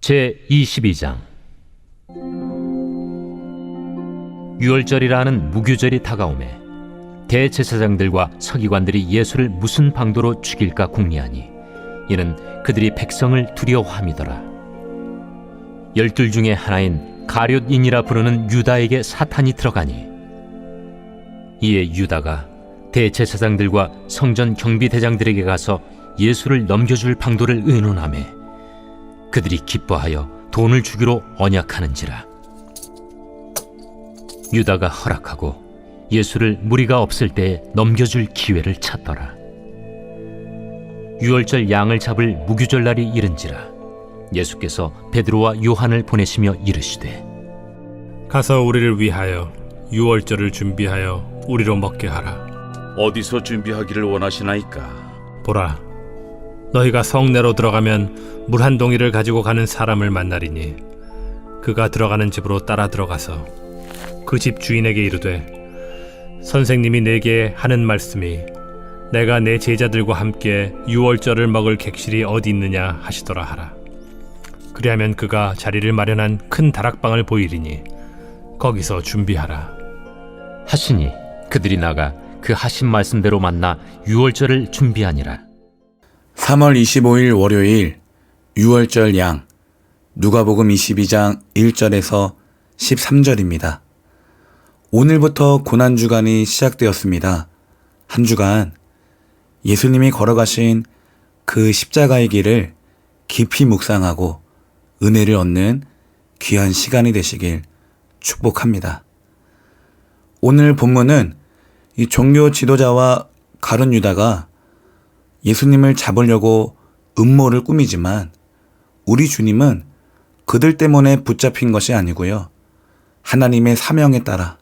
제22장. 유월절이라 하는 무교절이 다가오매 대제사장들과 서기관들이 예수를 무슨 방도로 죽일까 궁리하니 이는 그들이 백성을 두려워함이더라. 12 중에 하나인 가룟인이라 부르는 유다에게 사탄이 들어가니 이에 유다가 대제사장들과 성전 경비대장들에게 가서 예수를 넘겨줄 방도를 의논하매 그들이 기뻐하여 돈을 주기로 언약하는지라. 유다가 허락하고 예수를 무리가 없을 때에 넘겨줄 기회를 찾더라. 유월절 양을 잡을 무교절 날이 이른지라 예수께서 베드로와 요한을 보내시며 이르시되 가서 우리를 위하여 유월절을 준비하여 우리로 먹게 하라. 어디서 준비하기를 원하시나이까? 보라, 너희가 성내로 들어가면 물 한 동이를 가지고 가는 사람을 만나리니 그가 들어가는 집으로 따라 들어가서 그 집 주인에게 이르되 선생님이 내게 하는 말씀이 내가 내 제자들과 함께 유월절을 먹을 객실이 어디 있느냐 하시더라 하라. 그리하면 그가 자리를 마련한 큰 다락방을 보이리니 거기서 준비하라 하시니 그들이 나가 그 하신 말씀대로 만나 유월절을 준비하니라. 3월 25일 월요일 유월절 양, 누가복음 22장 1절에서 13절입니다. 오늘부터 고난주간이 시작되었습니다. 한 주간 예수님이 걸어가신 그 십자가의 길을 깊이 묵상하고 은혜를 얻는 귀한 시간이 되시길 축복합니다. 오늘 본문은 이 종교 지도자와 가룟 유다가 예수님을 잡으려고 음모를 꾸미지만 우리 주님은 그들 때문에 붙잡힌 것이 아니고요. 하나님의 사명에 따라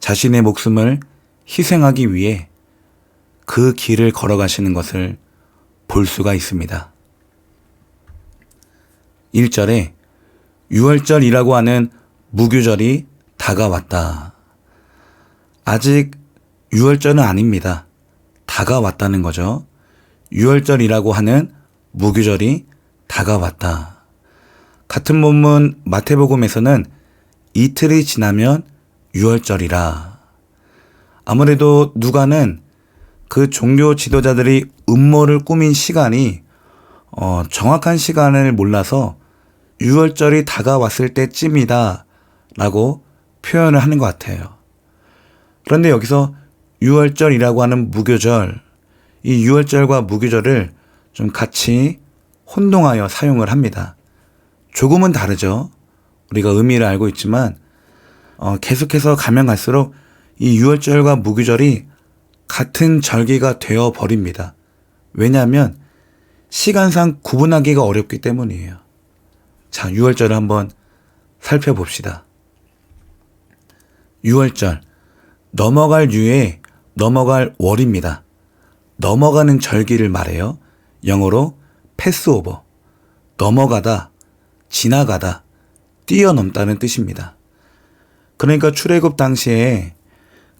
자신의 목숨을 희생하기 위해 그 길을 걸어가시는 것을 볼 수가 있습니다. 1절에 유월절이라고 하는 무교절이 다가왔다. 아직 유월절은 아닙니다. 다가왔다는 거죠. 유월절이라고 하는 무교절이 다가왔다. 같은 본문 마태복음에서는 이틀이 지나면 유월절이라. 아무래도 누가는 그 종교 지도자들이 음모를 꾸민 시간이 정확한 시간을 몰라서 유월절이 다가왔을 때쯤이다 라고 표현을 하는 것 같아요. 그런데 여기서 유월절이라고 하는 무교절, 이 유월절과 무교절을 좀 같이 혼동하여 사용을 합니다. 조금은 다르죠. 우리가 의미를 알고 있지만 계속해서 가면 갈수록 이 유월절과 무교절이 같은 절기가 되어 버립니다. 왜냐하면 시간상 구분하기가 어렵기 때문이에요. 자, 유월절을 한번 살펴봅시다. 유월절, 넘어갈 유에 넘어갈 월입니다. 넘어가는 절기를 말해요. 영어로 패스오버, 넘어가다, 지나가다, 뛰어넘다는 뜻입니다. 그러니까 출애굽 당시에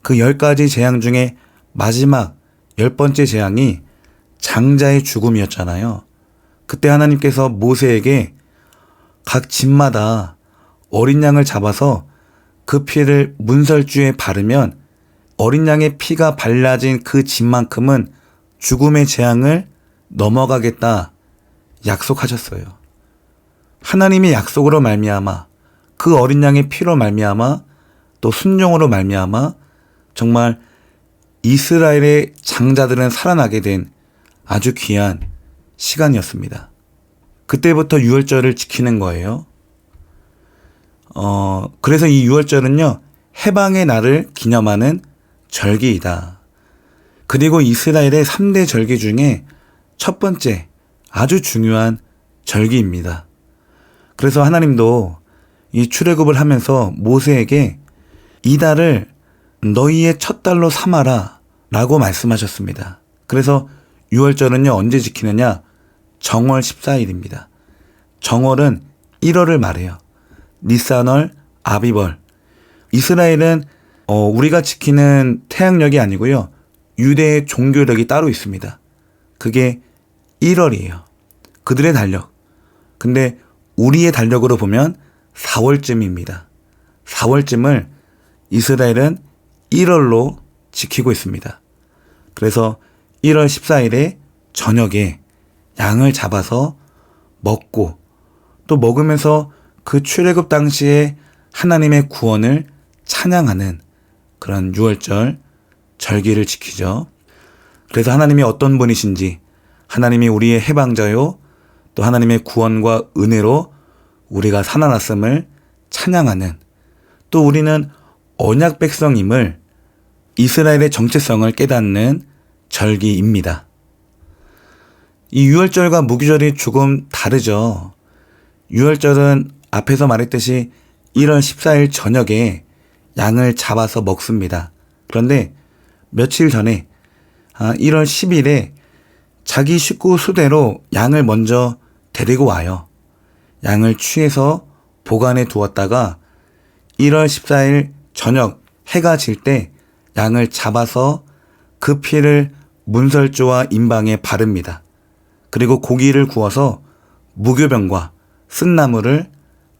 그 10가지 재앙 중에 마지막 10번째 재앙이 장자의 죽음이었잖아요. 그때 하나님께서 모세에게 각 집마다 어린 양을 잡아서 그 피를 문설주에 바르면 어린 양의 피가 발라진 그 집만큼은 죽음의 재앙을 넘어가겠다 약속하셨어요. 하나님의 약속으로 말미암아 그 어린 양의 피로 말미암아 또 순종으로 말미암아 정말 이스라엘의 장자들은 살아나게 된 아주 귀한 시간이었습니다. 그때부터 유월절을 지키는 거예요. 그래서 이 유월절은요, 해방의 날을 기념하는 절기이다. 그리고 이스라엘의 3대 절기 중에 첫 번째 아주 중요한 절기입니다. 그래서 하나님도 이 출애굽을 하면서 모세에게 이 달을 너희의 첫 달로 삼아라 라고 말씀하셨습니다. 그래서 유월절은요, 언제 지키느냐? 정월 14일입니다. 정월은 1월을 말해요. 니산월, 아비벌. 이스라엘은 우리가 지키는 태양력이 아니고요, 유대의 종교력이 따로 있습니다. 그게 1월이에요. 그들의 달력. 근데 우리의 달력으로 보면 4월쯤입니다. 4월쯤을 이스라엘은 1월로 지키고 있습니다. 그래서 1월 14일에 저녁에 양을 잡아서 먹고 또 먹으면서 그 출애굽 당시에 하나님의 구원을 찬양하는 그런 유월절 절기를 지키죠. 그래서 하나님이 어떤 분이신지, 하나님이 우리의 해방자요, 또 하나님의 구원과 은혜로 우리가 살아났음을 찬양하는, 또 우리는 언약 백성임을, 이스라엘의 정체성을 깨닫는 절기입니다. 이 유월절과 무교절이 조금 다르죠. 유월절은 앞에서 말했듯이 1월 14일 저녁에 양을 잡아서 먹습니다. 그런데 며칠 전에 1월 10일에 자기 식구 수대로 양을 먼저 데리고 와요. 양을 취해서 보관해 두었다가 1월 14일 저녁 해가 질 때 양을 잡아서 그 피를 문설주와 임방에 바릅니다. 그리고 고기를 구워서 무교병과 쓴나물을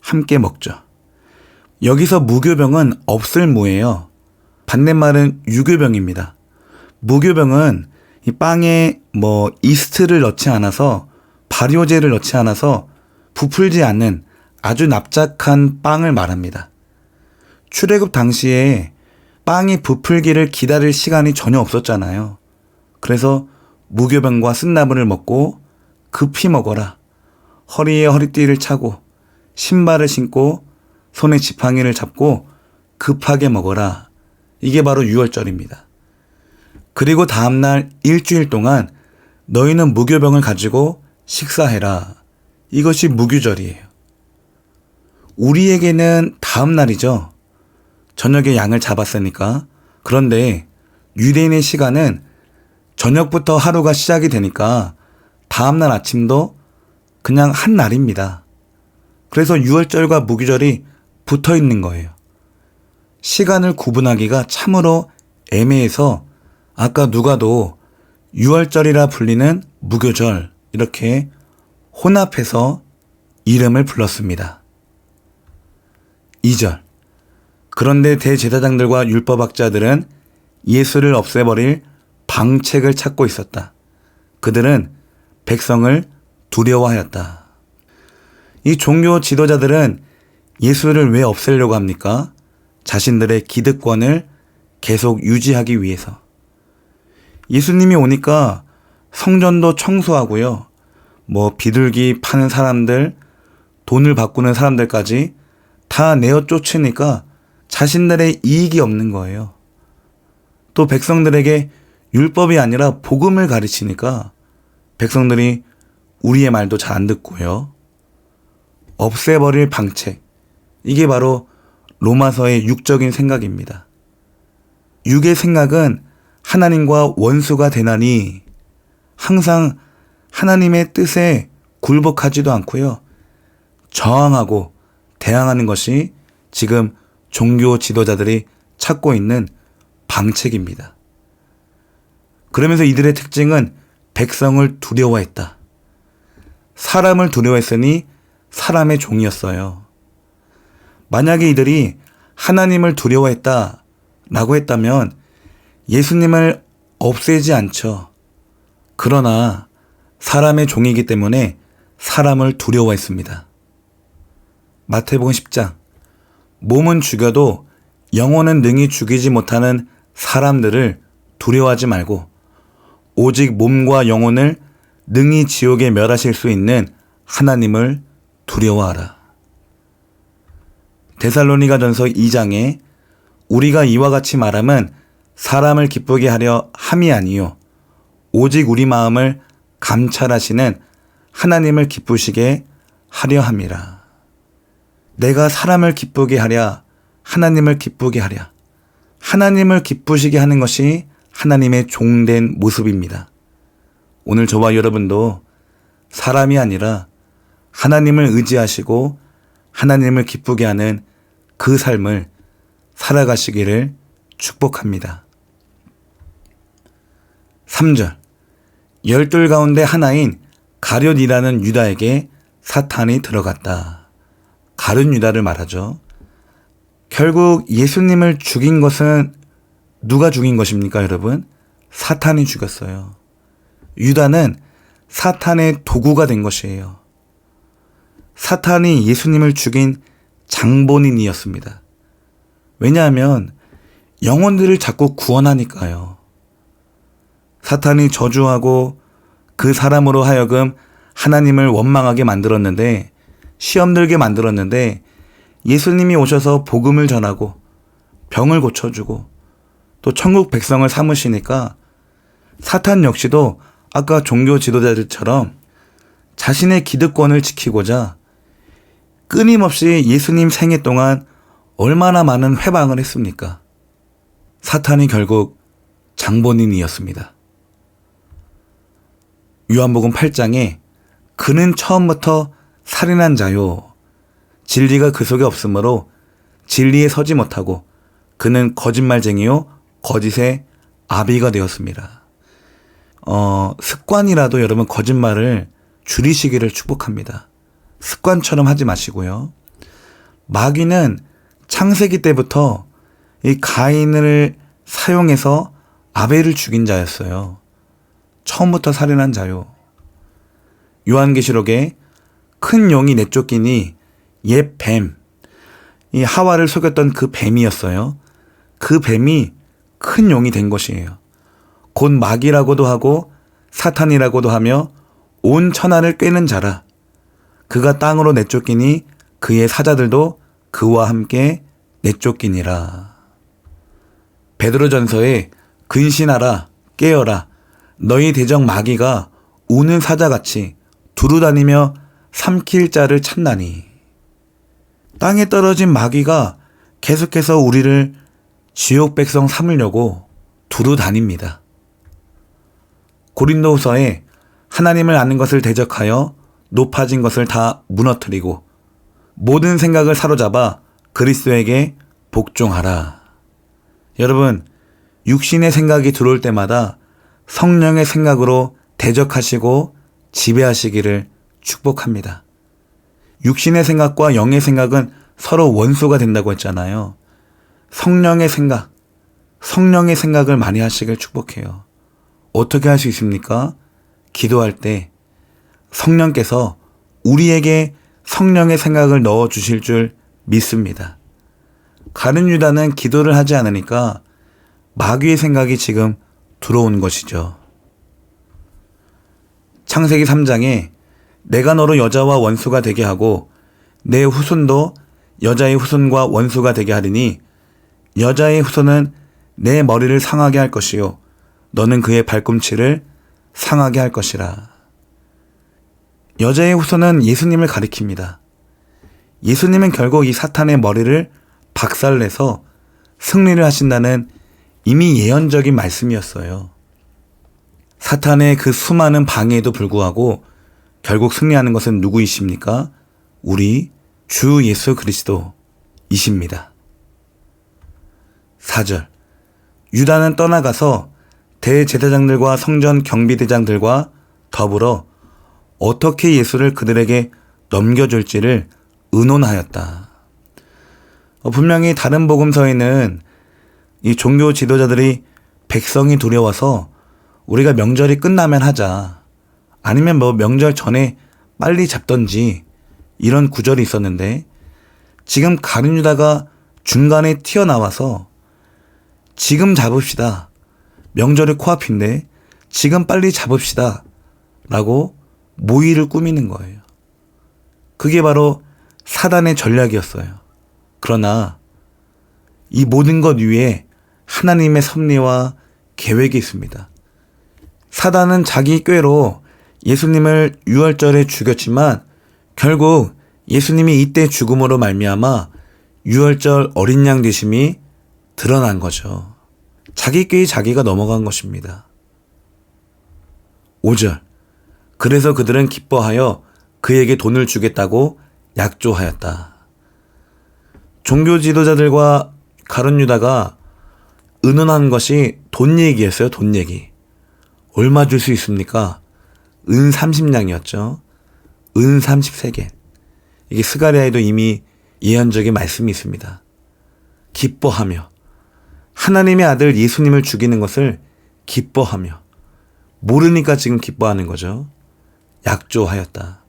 함께 먹죠. 여기서 무교병은 없을 무예요. 반대말은 유교병입니다. 무교병은 이 빵에 이스트를 넣지 않아서, 발효제를 넣지 않아서 부풀지 않는 아주 납작한 빵을 말합니다. 출애굽 당시에 빵이 부풀기를 기다릴 시간이 전혀 없었잖아요. 그래서 무교병과 쓴나물을 먹고 급히 먹어라. 허리에 허리띠를 차고 신발을 신고 손에 지팡이를 잡고 급하게 먹어라. 이게 바로 유월절입니다. 그리고 다음날 일주일 동안 너희는 무교병을 가지고 식사해라. 이것이 무교절이에요. 우리에게는 다음날이죠. 저녁에 양을 잡았으니까. 그런데 유대인의 시간은 저녁부터 하루가 시작이 되니까 다음날 아침도 그냥 한 날입니다. 그래서 유월절과 무교절이 붙어 있는 거예요. 시간을 구분하기가 참으로 애매해서 아까 누가도 유월절이라 불리는 무교절 이렇게 혼합해서 이름을 불렀습니다. 2절. 그런데 대제사장들과 율법학자들은 예수를 없애버릴 방책을 찾고 있었다. 그들은 백성을 두려워하였다. 이 종교 지도자들은 예수를 왜 없애려고 합니까? 자신들의 기득권을 계속 유지하기 위해서. 예수님이 오니까 성전도 청소하고요. 비둘기 파는 사람들, 돈을 바꾸는 사람들까지 다 내어 쫓으니까 자신들의 이익이 없는 거예요. 또 백성들에게 율법이 아니라 복음을 가르치니까 백성들이 우리의 말도 잘 안 듣고요. 없애버릴 방책. 이게 바로 로마서의 육적인 생각입니다. 육의 생각은 하나님과 원수가 되나니 항상 하나님의 뜻에 굴복하지도 않고요. 저항하고 대항하는 것이 지금 종교 지도자들이 찾고 있는 방책입니다. 그러면서 이들의 특징은 백성을 두려워했다. 사람을 두려워했으니 사람의 종이었어요. 만약에 이들이 하나님을 두려워했다라고 했다면 예수님을 없애지 않죠. 그러나 사람의 종이기 때문에 사람을 두려워했습니다. 마태복음 10장. 몸은 죽여도 영혼은 능히 죽이지 못하는 사람들을 두려워하지 말고 오직 몸과 영혼을 능히 지옥에 멸하실 수 있는 하나님을 두려워하라. 데살로니가전서 2장에 우리가 이와 같이 말함은 사람을 기쁘게 하려 함이 아니요 오직 우리 마음을 감찰하시는 하나님을 기쁘시게 하려 함이라. 내가 사람을 기쁘게 하랴 하나님을 기쁘게 하랴. 하나님을 기쁘시게 하는 것이 하나님의 종된 모습입니다. 오늘 저와 여러분도 사람이 아니라 하나님을 의지하시고 하나님을 기쁘게 하는 그 삶을 살아가시기를 축복합니다. 3절. 12 가운데 하나인 가룟이라는 유다에게 사탄이 들어갔다. 가룟 유다를 말하죠. 결국 예수님을 죽인 것은 누가 죽인 것입니까, 여러분? 사탄이 죽였어요. 유다는 사탄의 도구가 된 것이에요. 사탄이 예수님을 죽인 장본인이었습니다. 왜냐하면 영혼들을 자꾸 구원하니까요. 사탄이 저주하고 그 사람으로 하여금 하나님을 원망하게 만들었는데, 시험 들게 만들었는데, 예수님이 오셔서 복음을 전하고 병을 고쳐주고 또 천국 백성을 삼으시니까 사탄 역시도 아까 종교 지도자들처럼 자신의 기득권을 지키고자 끊임없이 예수님 생애 동안 얼마나 많은 회방을 했습니까? 사탄이 결국 장본인이었습니다. 요한복음 8장에 그는 처음부터 살인한 자요. 진리가 그 속에 없으므로 진리에 서지 못하고 그는 거짓말쟁이요 거짓의 아비가 되었습니다. 습관이라도 여러분 거짓말을 줄이시기를 축복합니다. 습관처럼 하지 마시고요. 마귀는 창세기 때부터 이 가인을 사용해서 아벨을 죽인 자였어요. 처음부터 살인한 자요. 요한계시록에 큰 용이 내쫓기니 옛 뱀, 이 하와를 속였던 그 뱀이었어요. 그 뱀이 큰 용이 된 것이에요. 곧 마귀라고도 하고 사탄이라고도 하며 온 천하를 꿰는 자라. 그가 땅으로 내쫓기니 그의 사자들도 그와 함께 내쫓기니라. 베드로전서에 근신하라 깨어라 너희 대적 마귀가 우는 사자같이 두루다니며 삼킬 자를 찾나니. 땅에 떨어진 마귀가 계속해서 우리를 지옥 백성 삼으려고 두루다닙니다. 고린도후서에 하나님을 아는 것을 대적하여 높아진 것을 다 무너뜨리고 모든 생각을 사로잡아 그리스도에게 복종하라. 여러분, 육신의 생각이 들어올 때마다 성령의 생각으로 대적하시고 지배하시기를 축복합니다. 육신의 생각과 영의 생각은 서로 원수가 된다고 했잖아요. 성령의 생각을 많이 하시길 축복해요. 어떻게 할 수 있습니까? 기도할 때 성령께서 우리에게 성령의 생각을 넣어주실 줄 믿습니다. 가룟 유다는 기도를 하지 않으니까 마귀의 생각이 지금 들어온 것이죠. 창세기 3장에 내가 너로 여자와 원수가 되게 하고 내 후손도 여자의 후손과 원수가 되게 하리니 여자의 후손은 내 머리를 상하게 할 것이요 너는 그의 발꿈치를 상하게 할 것이라. 여자의 후손은 예수님을 가리킵니다. 예수님은 결국 이 사탄의 머리를 박살내서 승리를 하신다는 이미 예언적인 말씀이었어요. 사탄의 그 수많은 방해에도 불구하고 결국 승리하는 것은 누구이십니까? 우리 주 예수 그리스도이십니다. 4절 유다는 떠나가서 대제사장들과 성전 경비대장들과 더불어 어떻게 예수를 그들에게 넘겨줄지를 의논하였다. 분명히 다른 복음서에는 이 종교 지도자들이 백성이 두려워서 우리가 명절이 끝나면 하자, 아니면 명절 전에 빨리 잡던지 이런 구절이 있었는데, 지금 가룟 유다가 중간에 튀어나와서 지금 잡읍시다, 명절이 코앞인데 지금 빨리 잡읍시다 라고 모의를 꾸미는 거예요. 그게 바로 사단의 전략이었어요. 그러나 이 모든 것 위에 하나님의 섭리와 계획이 있습니다. 사단은 자기 꾀로 예수님을 유월절에 죽였지만 결국 예수님이 이때 죽음으로 말미암아 유월절 어린 양 되심이 드러난 거죠. 자기 꾀에 자기가 넘어간 것입니다. 5절 그래서 그들은 기뻐하여 그에게 돈을 주겠다고 약조하였다. 종교 지도자들과 가룟 유다가 의논한 것이 돈 얘기였어요. 돈 얘기. 얼마 줄 수 있습니까? 은 30냥이었죠. 은 30세겔. 이게 스가랴에도 이미 예언적인 말씀이 있습니다. 기뻐하며 하나님의 아들 예수님을 죽이는 것을 기뻐하며 모르니까 지금 기뻐하는 거죠. 약조하였다.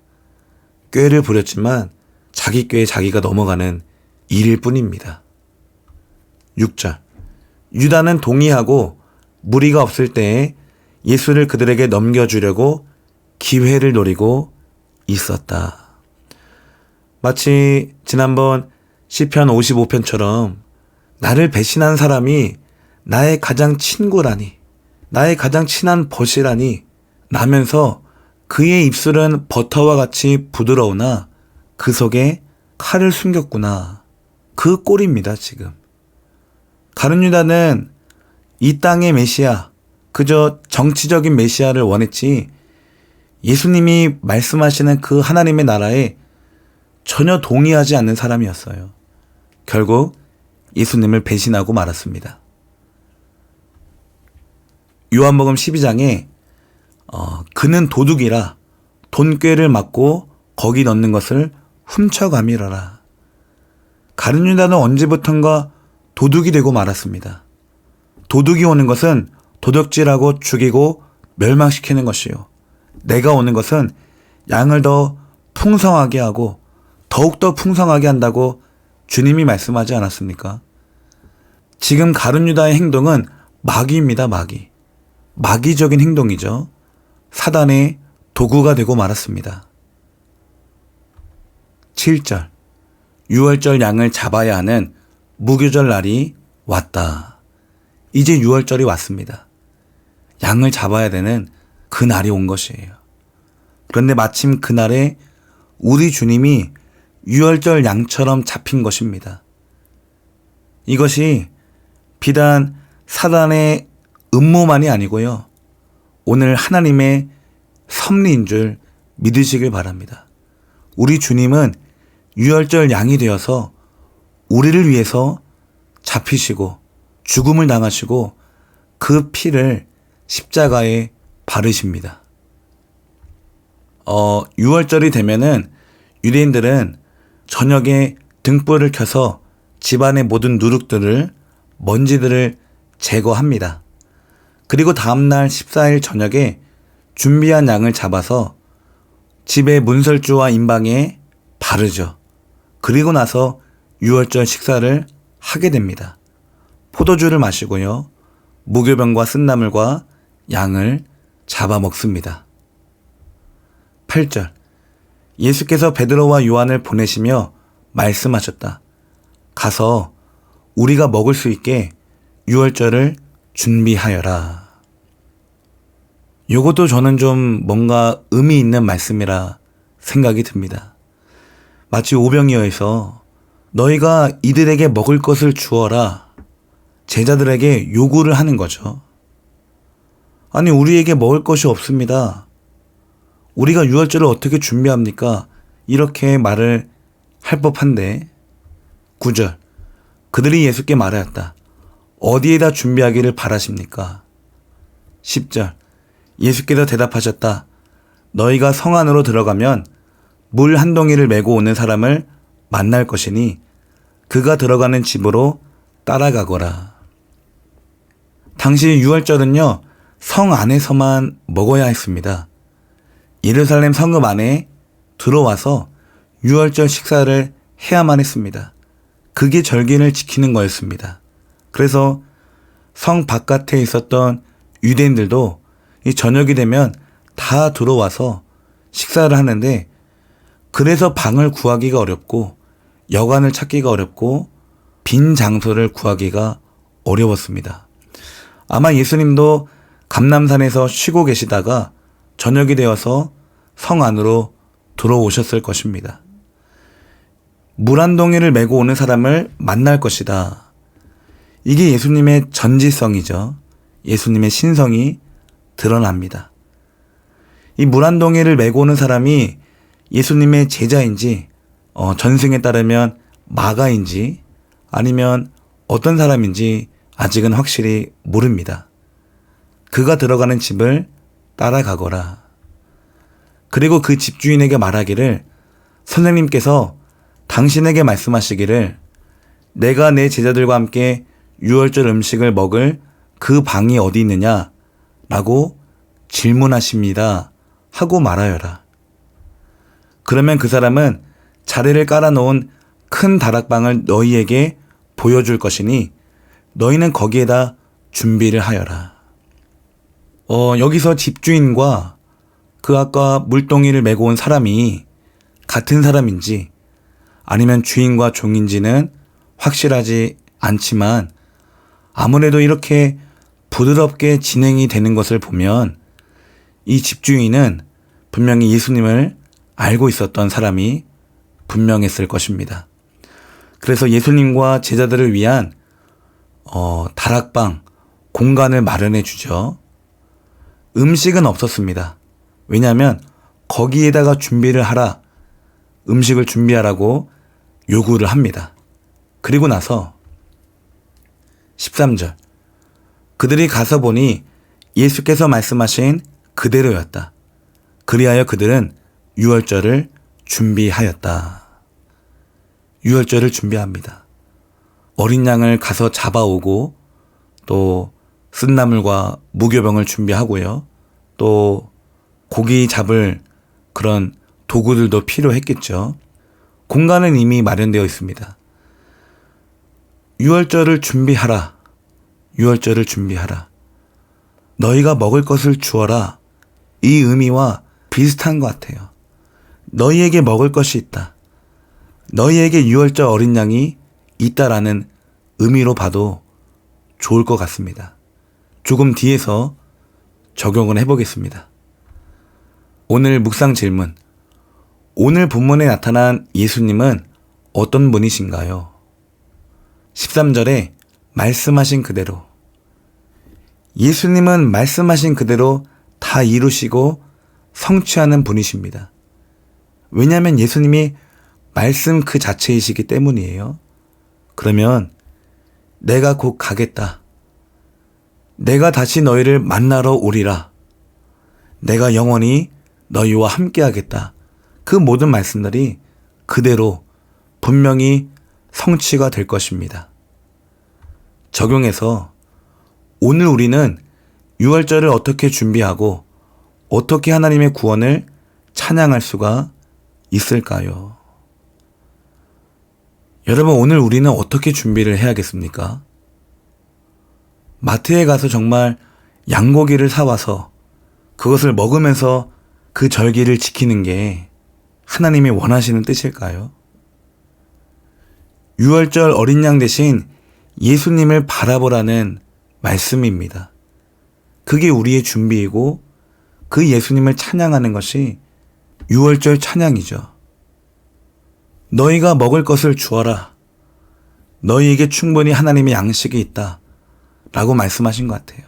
꾀를 부렸지만 자기 꾀에 자기가 넘어가는 일일 뿐입니다. 6절. 유다는 동의하고 무리가 없을 때에 예수를 그들에게 넘겨주려고 기회를 노리고 있었다. 마치 지난번 시편 55편처럼 나를 배신한 사람이 나의 가장 친구라니, 나의 가장 친한 벗이라니 라면서 그의 입술은 버터와 같이 부드러우나 그 속에 칼을 숨겼구나. 그 꼴입니다, 지금. 가룟 유다는 이 땅의 메시아, 그저 정치적인 메시아를 원했지 예수님이 말씀하시는 그 하나님의 나라에 전혀 동의하지 않는 사람이었어요. 결국 예수님을 배신하고 말았습니다. 요한복음 12장에 그는 도둑이라 돈꾀를 맞고 거기 넣는 것을 훔쳐가미러라. 가룟 유다는 언제부턴가 도둑이 되고 말았습니다. 도둑이 오는 것은 도둑질하고 죽이고 멸망시키는 것이요. 내가 오는 것은 양을 더 풍성하게 하고 더욱더 풍성하게 한다고 주님이 말씀하지 않았습니까? 지금 가룟 유다의 행동은 마귀입니다, 마귀. 마귀적인 행동이죠. 사단의 도구가 되고 말았습니다. 7절. 유월절 양을 잡아야 하는 무교절 날이 왔다. 이제 유월절이 왔습니다. 양을 잡아야 되는 그 날이 온 것이에요. 그런데 마침 그날에 우리 주님이 유월절 양처럼 잡힌 것입니다. 이것이 비단 사단의 음모만이 아니고요. 오늘 하나님의 섭리인 줄 믿으시길 바랍니다. 우리 주님은 유월절 양이 되어서 우리를 위해서 잡히시고 죽음을 당하시고 그 피를 십자가에 바르십니다. 6월절이 되면은 유대인들은 저녁에 등불을 켜서 집안의 모든 누룩들을, 먼지들을 제거합니다. 그리고 다음날 14일 저녁에 준비한 양을 잡아서 집의 문설주와 임방에 바르죠. 그리고 나서 6월절 식사를 하게 됩니다. 포도주를 마시고요. 무교병과 쓴나물과 양을 잡아먹습니다. 8절. 예수께서 베드로와 요한을 보내시며 말씀하셨다. 가서 우리가 먹을 수 있게 유월절을 준비하여라. 요것도 저는 좀 뭔가 의미 있는 말씀이라 생각이 듭니다. 마치 오병이어에서 너희가 이들에게 먹을 것을 주어라. 제자들에게 요구를 하는 거죠. 아니, 우리에게 먹을 것이 없습니다. 우리가 유월절을 어떻게 준비합니까? 이렇게 말을 할 법한데. 9절. 그들이 예수께 말하였다. 어디에다 준비하기를 바라십니까? 10절. 예수께서 대답하셨다. 너희가 성 안으로 들어가면 물 한 동이를 메고 오는 사람을 만날 것이니 그가 들어가는 집으로 따라가거라. 당시 유월절은요, 성 안에서만 먹어야 했습니다. 예루살렘 성읍 안에 들어와서 유월절 식사를 해야만 했습니다. 그게 절기를 지키는 거였습니다. 그래서 성 바깥에 있었던 유대인들도 이 저녁이 되면 다 들어와서 식사를 하는데, 그래서 방을 구하기가 어렵고 여관을 찾기가 어렵고 빈 장소를 구하기가 어려웠습니다. 아마 예수님도 감람산에서 쉬고 계시다가 저녁이 되어서 성 안으로 들어오셨을 것입니다. 물 한 동이를 메고 오는 사람을 만날 것이다. 이게 예수님의 전지성이죠. 예수님의 신성이 드러납니다. 이 물 한 동이를 메고 오는 사람이 예수님의 제자인지, 전승에 따르면 마가인지, 아니면 어떤 사람인지 아직은 확실히 모릅니다. 그가 들어가는 집을 따라가거라. 그리고 그 집주인에게 말하기를 선생님께서 당신에게 말씀하시기를 내가 내 제자들과 함께 유월절 음식을 먹을 그 방이 어디 있느냐 라고 질문하십니다 하고 말하여라. 그러면 그 사람은 자리를 깔아놓은 큰 다락방을 너희에게 보여줄 것이니 너희는 거기에다 준비를 하여라. 여기서 집주인과 그 아까 물동이를 메고 온 사람이 같은 사람인지 아니면 주인과 종인지는 확실하지 않지만 아무래도 이렇게 부드럽게 진행이 되는 것을 보면 이 집주인은 분명히 예수님을 알고 있었던 사람이 분명했을 것입니다. 그래서 예수님과 제자들을 위한 다락방, 공간을 마련해 주죠. 음식은 없었습니다. 왜냐하면 거기에다가 준비를 하라, 음식을 준비하라고 요구를 합니다. 그리고 나서 13절 그들이 가서 보니 예수께서 말씀하신 그대로였다. 그리하여 그들은 유월절을 준비하였다. 유월절을 준비합니다. 어린 양을 가서 잡아오고 또 쓴나물과 무교병을 준비하고요. 또 고기 잡을 그런 도구들도 필요했겠죠. 공간은 이미 마련되어 있습니다. 유월절을 준비하라. 유월절을 준비하라. 너희가 먹을 것을 주어라. 이 의미와 비슷한 것 같아요. 너희에게 먹을 것이 있다. 너희에게 유월절 어린 양이 있다라는 의미로 봐도 좋을 것 같습니다. 조금 뒤에서 적용을 해보겠습니다. 오늘 묵상 질문. 오늘 본문에 나타난 예수님은 어떤 분이신가요? 13절에 말씀하신 그대로. 예수님은 말씀하신 그대로 다 이루시고 성취하는 분이십니다. 왜냐하면 예수님이 말씀 그 자체이시기 때문이에요. 그러면 내가 곧 가겠다. 내가 다시 너희를 만나러 오리라. 내가 영원히 너희와 함께 하겠다. 그 모든 말씀들이 그대로 분명히 성취가 될 것입니다. 적용해서 오늘 우리는 유월절을 어떻게 준비하고 어떻게 하나님의 구원을 찬양할 수가 있을까요? 여러분, 오늘 우리는 어떻게 준비를 해야겠습니까? 마트에 가서 정말 양고기를 사와서 그것을 먹으면서 그 절기를 지키는 게 하나님이 원하시는 뜻일까요? 유월절 어린 양 대신 예수님을 바라보라는 말씀입니다. 그게 우리의 준비이고 그 예수님을 찬양하는 것이 유월절 찬양이죠. 너희가 먹을 것을 주어라. 너희에게 충분히 하나님의 양식이 있다. 라고 말씀하신 것 같아요.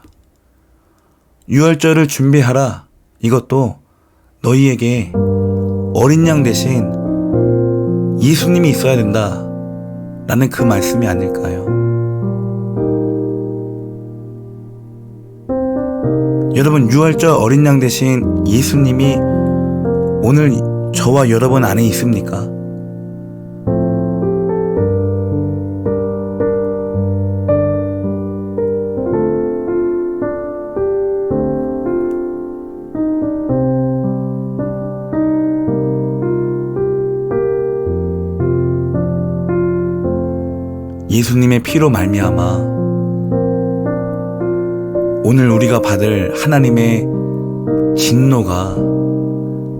유월절을 준비하라. 이것도 너희에게 어린 양 대신 예수님이 있어야 된다. 라는 그 말씀이 아닐까요? 여러분, 유월절 어린 양 대신 예수님이 오늘 저와 여러분 안에 있습니까? 예수님의 피로 말미암아 오늘 우리가 받을 하나님의 진노가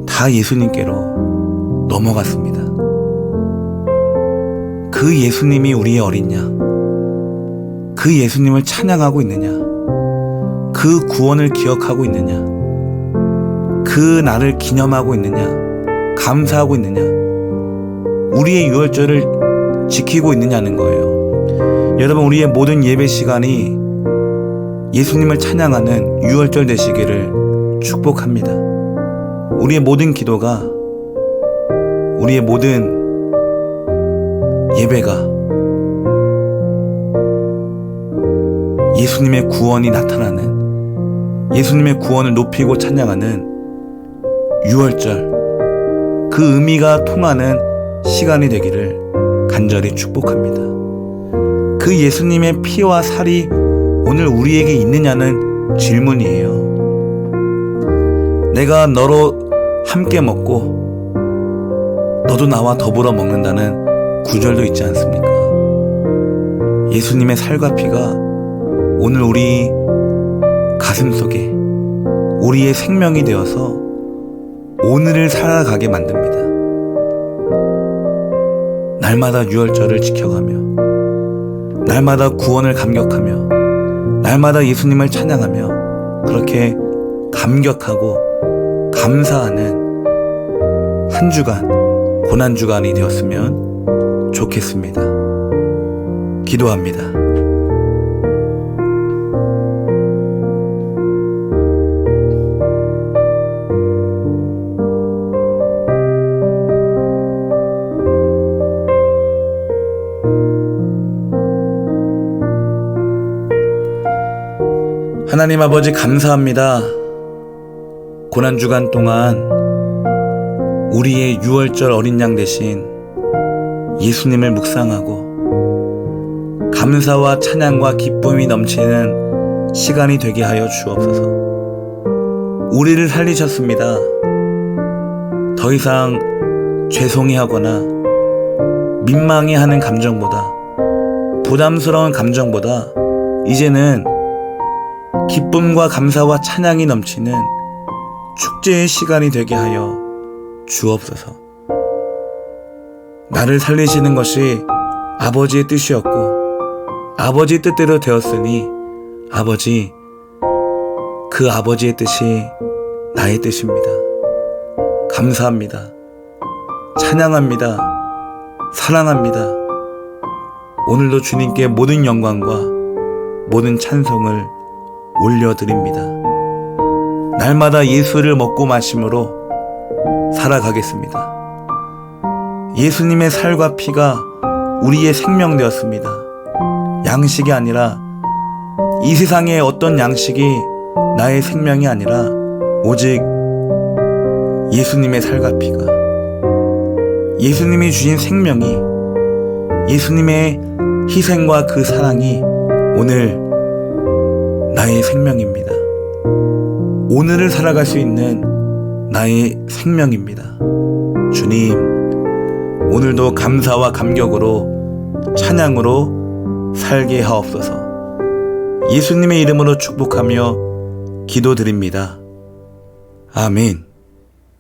다 예수님께로 넘어갔습니다. 그 예수님이 우리의 어린 양, 그 예수님을 찬양하고 있느냐, 그 구원을 기억하고 있느냐, 그 날을 기념하고 있느냐, 감사하고 있느냐, 우리의 유월절을 지키고 있느냐는 거예요. 여러분, 우리의 모든 예배 시간이 예수님을 찬양하는 유월절 되시기를 축복합니다. 우리의 모든 기도가, 우리의 모든 예배가 예수님의 구원이 나타나는, 예수님의 구원을 높이고 찬양하는 유월절, 그 의미가 통하는 시간이 되기를 간절히 축복합니다. 그 예수님의 피와 살이 오늘 우리에게 있느냐는 질문이에요. 내가 너로 함께 먹고 너도 나와 더불어 먹는다는 구절도 있지 않습니까? 예수님의 살과 피가 오늘 우리 가슴 속에 우리의 생명이 되어서 오늘을 살아가게 만듭니다. 날마다 유월절을 지켜가며 날마다 구원을 감격하며 날마다 예수님을 찬양하며 그렇게 감격하고 감사하는 한 주간, 고난주간이 되었으면 좋겠습니다. 기도합니다. 하나님 아버지 감사합니다. 고난주간 동안 우리의 유월절 어린 양 대신 예수님을 묵상하고 감사와 찬양과 기쁨이 넘치는 시간이 되게 하여 주옵소서. 우리를 살리셨습니다. 더 이상 죄송해하거나 민망해하는 감정보다, 부담스러운 감정보다 이제는 기쁨과 감사와 찬양이 넘치는 축제의 시간이 되게 하여 주옵소서. 나를 살리시는 것이 아버지의 뜻이었고 아버지의 뜻대로 되었으니 아버지, 그 아버지의 뜻이 나의 뜻입니다. 감사합니다. 찬양합니다. 사랑합니다. 오늘도 주님께 모든 영광과 모든 찬송을 올려드립니다. 날마다 예수를 먹고 마심으로 살아가겠습니다. 예수님의 살과 피가 우리의 생명 되었습니다. 양식이 아니라 이 세상의 어떤 양식이 나의 생명이 아니라 오직 예수님의 살과 피가, 예수님이 주신 생명이, 예수님의 희생과 그 사랑이 오늘 나의 생명입니다. 오늘을 살아갈 수 있는 나의 생명입니다. 주님, 오늘도 감사와 감격으로 찬양으로 살게 하옵소서. 예수님의 이름으로 축복하며 기도드립니다. 아멘.